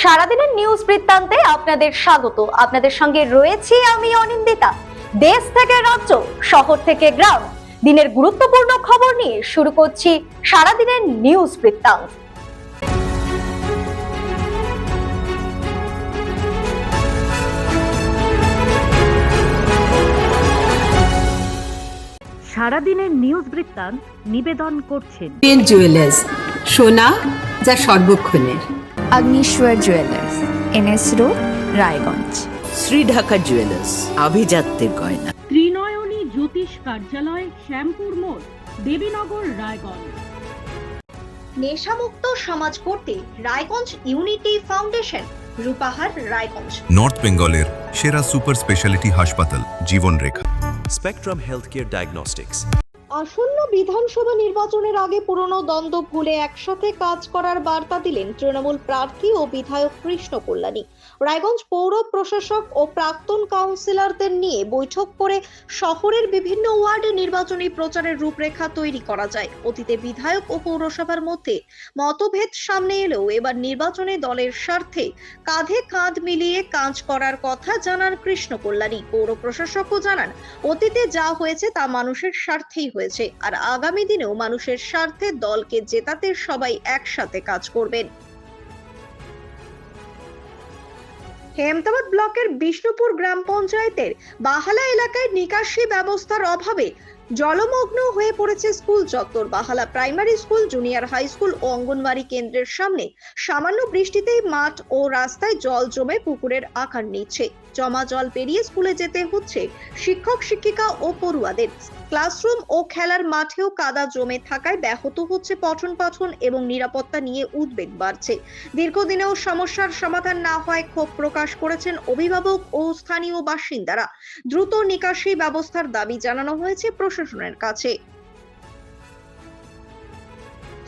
সারাদিনের নিউজ বৃত্তান্তে আপনাদের স্বাগত। আপনাদের সঙ্গে রয়েছি আমি অনিন্দিতা। দেশ থেকে রাজ্য, শহর থেকে গ্রাম, দিনের গুরুত্বপূর্ণ খবর নিয়ে শুরু করছি সারাদিনের নিউজ বৃত্তান্ত। সারাদিনের নিউজ বৃত্তান্ত নিবেদন করছেন জুয়েলার্স, সোনা যা সর্বক্ষণের। Agnishwar jewellers, NS road, Raiganj. Shri Dhaka jewellers, আভিজাত্যের গয়না। ত্রিনয়নী জ্যোতিষ কার্যালয়, শ্যামপুর মোড়, দেবীনগর, রায়গঞ্জ। নেশামুক্ত সমাজ করতে Raiganj unity foundation, Rupahar, Raiganj. North বেঙ্গলের সেরা সুপার স্পেশালিটি হাসপাতাল জীবনরেখা। Spectrum healthcare diagnostics. আসন্ন বিধানসভা নির্বাচনের আগে পুরনো দ্বন্দ্ব ভুলে একসাথে কাজ করার বার্তা দিলেন তৃণমূল প্রার্থী ও বিধায়ক কৃষ্ণ কল্যাণী। রায়গঞ্জ পৌর প্রশাসক ও প্রাক্তন কাউন্সিলরদের নিয়ে বৈঠক করে শহরের বিভিন্ন ওয়ার্ডে নির্বাচনী প্রচারের রূপরেখা তৈরি করা যায়। অতীতে বিধায়ক ও পৌরসভার মধ্যে মতভেদ সামনে এলেও এবার নির্বাচনে দলের স্বার্থে কাঁধে কাঁধ মিলিয়ে কাজ করার কথা জানান কৃষ্ণ কল্যাণী। পৌর প্রশাসকও জানান, অতীতে যা হয়েছে তা মানুষের স্বার্থেই হয়েছে, আর আগামী দিনেও মানুষের স্বার্থে দলকে জেতাতে সবাই একসাথে কাজ করবেন। হেমতাবাদ ব্লকের বিষ্ণুপুর গ্রাম পঞ্চায়েতের বাহালা এলাকায় নিকাশি ব্যবস্থার অভাবে জলমগ্ন হয়ে পড়েছে স্কুল চত্বর। Bahala primary school, junior high school ও অঙ্গনওয়াড়ি কেন্দ্রের সামনে সামান্য বৃষ্টিতেই মাঠ ও রাস্তায় জল জমে পুকুরের আকার নিচ্ছে। জমা জল পেরিয়ে স্কুলে যেতে হচ্ছে শিক্ষক শিক্ষিকা ও পড়ুয়াদের। ক্লাসরুম ও খেলার মাঠেও কাদা জমে থাকায় ব্যাহত হচ্ছে পঠন পাঠন এবং নিরাপত্তা নিয়ে উদ্বেগ বাড়ছে। দীর্ঘদিনেও সমস্যার সমাধান না হয় ক্ষোভ প্রকাশ করেছেন অভিভাবক ও স্থানীয় বাসিন্দারা। দ্রুত নিকাশি ব্যবস্থার দাবি জানানো হয়েছে প্রশাসনের কাছে।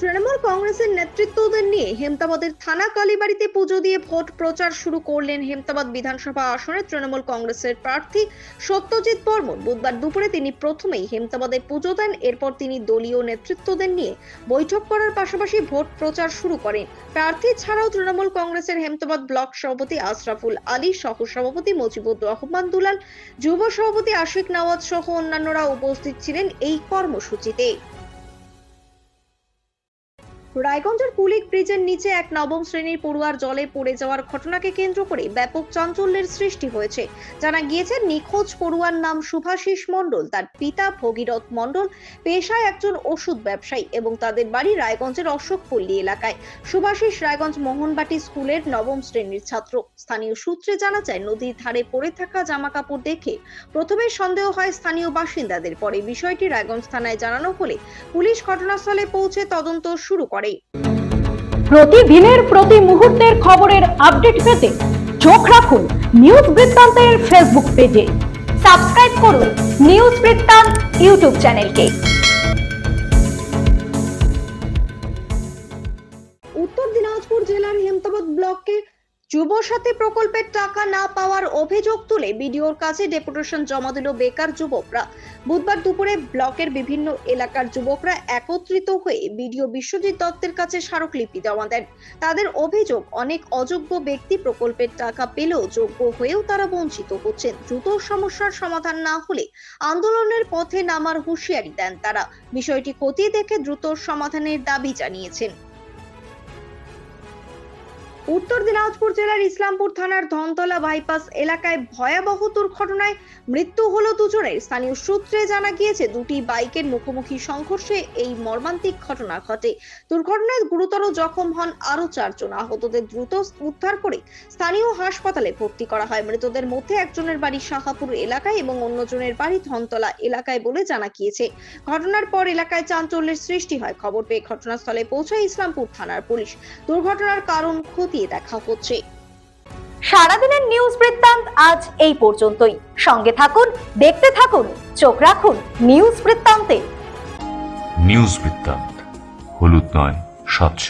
তৃণমূল কংগ্রেসের নেতৃত্বদের নিয়ে হেমতাবাদের থানা কালীবাড়িতে পুজো দিয়ে ভোট প্রচার শুরু করলেন হেমতাবাদ বিধানসভা আসনে তৃণমূল কংগ্রেসের প্রার্থী সত্যজিৎ বর্মন। বুধবার দুপুরে তিনি প্রথমেই হেমতাবাদে পুজো দেন। এরপর তিনি দলীয় নেতৃত্বদের নিয়ে বৈঠক করার পাশাপাশি ভোট প্রচার শুরু করেন। প্রার্থী ছাড়াও তৃণমূল কংগ্রেসের হেমতাবাদ ব্লক সভাপতি আশরাফুল আলী, সহ সভাপতি মুজিবুর রহমান দুলাল, যুব সভাপতি আশিক নওয়াজ সহ অন্যান্যরা উপস্থিত ছিলেন এই কর্মসূচিতে। রায়গঞ্জের কুলিক ব্রিজের নিচে এক নবম শ্রেণীর পড়ুয়ার জলে পড়ে যাওয়ার ঘটনাকে কেন্দ্র করে ব্যাপক চাঞ্চল্যের সৃষ্টি হয়েছে। জানা গিয়েছে, নিখোঁজ পড়ুয়ার নাম শুভাশিস মণ্ডল। তার পিতা ভগীরথ মণ্ডল পেশায় একজন ওষুধ ব্যবসায়ী এবং তাদের বাড়ি রায়গঞ্জের অশোকপল্লী এলাকায়। শুভাশিস রায়গঞ্জ মোহনবাটি স্কুলের নবম শ্রেণীর ছাত্র। স্থানীয় সূত্রে জানা যায়, নদীর ধারে পড়ে থাকা জামা কাপড় দেখে প্রথমে সন্দেহ হয় স্থানীয় বাসিন্দাদের। পরে বিষয়টি রায়গঞ্জ থানায় জানানো হলে পুলিশ ঘটনাস্থলে পৌঁছে তদন্ত শুরু করে। প্রতিদিনের প্রতি মুহূর্তের খবরের আপডেট পেতে চোখ রাখুন নিউজ বৃত্তান্তের ফেসবুক পেজে। সাবস্ক্রাইব করুন নিউজ বৃত্তান্ত ইউটিউব চ্যানেলকে। উত্তর দিনাজপুর জেলার হেমতাবাদ ব্লকে যুবসাথী প্রকল্পের টাকা না পাওয়ার অভিযোগ তুলে বিডিওর কাছে ডেপুটেশন জমা দিল বেকার যুবকরা। বুধবার দুপুরে ব্লকের বিভিন্ন এলাকার যুবকরা একত্রিত হয়ে বিডিও বিশ্বজিৎ দত্তের কাছে স্মারকলিপি জমা দেন। তাদের অভিযোগ, অনেক অযোগ্য ব্যক্তি প্রকল্পের টাকা পেলেও যোগ্য হয়েও তারা বঞ্চিত হচ্ছেন। দ্রুত সমস্যার সমাধান না হলে আন্দোলনের পথে নামার হুঁশিয়ারি দেন তারা। বিষয়টি খতিয়ে দেখে দ্রুত সমাধানের দাবি জানিয়েছেন। উত্তর দিনাজপুর জেলার ইসলামপুর থানার ধনতলা বাইপাস এলাকায় ভয়াবহ দুর্ঘটনায় মৃত্যু হলো দুজনের। স্থানীয় সূত্রে জানা গিয়েছে, দুটি বাইকের মুখোমুখি সংঘর্ষে এই মর্মান্তিক ঘটনা ঘটে। দুর্ঘটনায় গুরুতর জখম হন আরো 4 জন। আহতদের দ্রুত উদ্ধার করে স্থানীয় হাসপাতালে ভর্তি করা হয়। মৃতদের মধ্যে একজনের বাড়ি শাহাপুর এলাকায় এবং অন্যজনের বাড়ি ধনতলা এলাকায় বলে জানা গিয়েছে। ঘটনার পর এলাকায় চাঞ্চল্যের সৃষ্টি হয়। খবর পেয়ে ঘটনাস্থলে পৌঁছায় ইসলামপুর থানার পুলিশ। দুর্ঘটনার কারণ খতিয়ে দেখা হচ্ছে। সারাদিনের নিউজ বৃত্তান্ত আজ এই পর্যন্তই। সঙ্গে থাকুন, দেখতে থাকুন, চোখ রাখুন নিউজ বৃত্তান্তে। নিউজ বৃত্তান্ত, হলুদ নয়, স্বচ্ছ।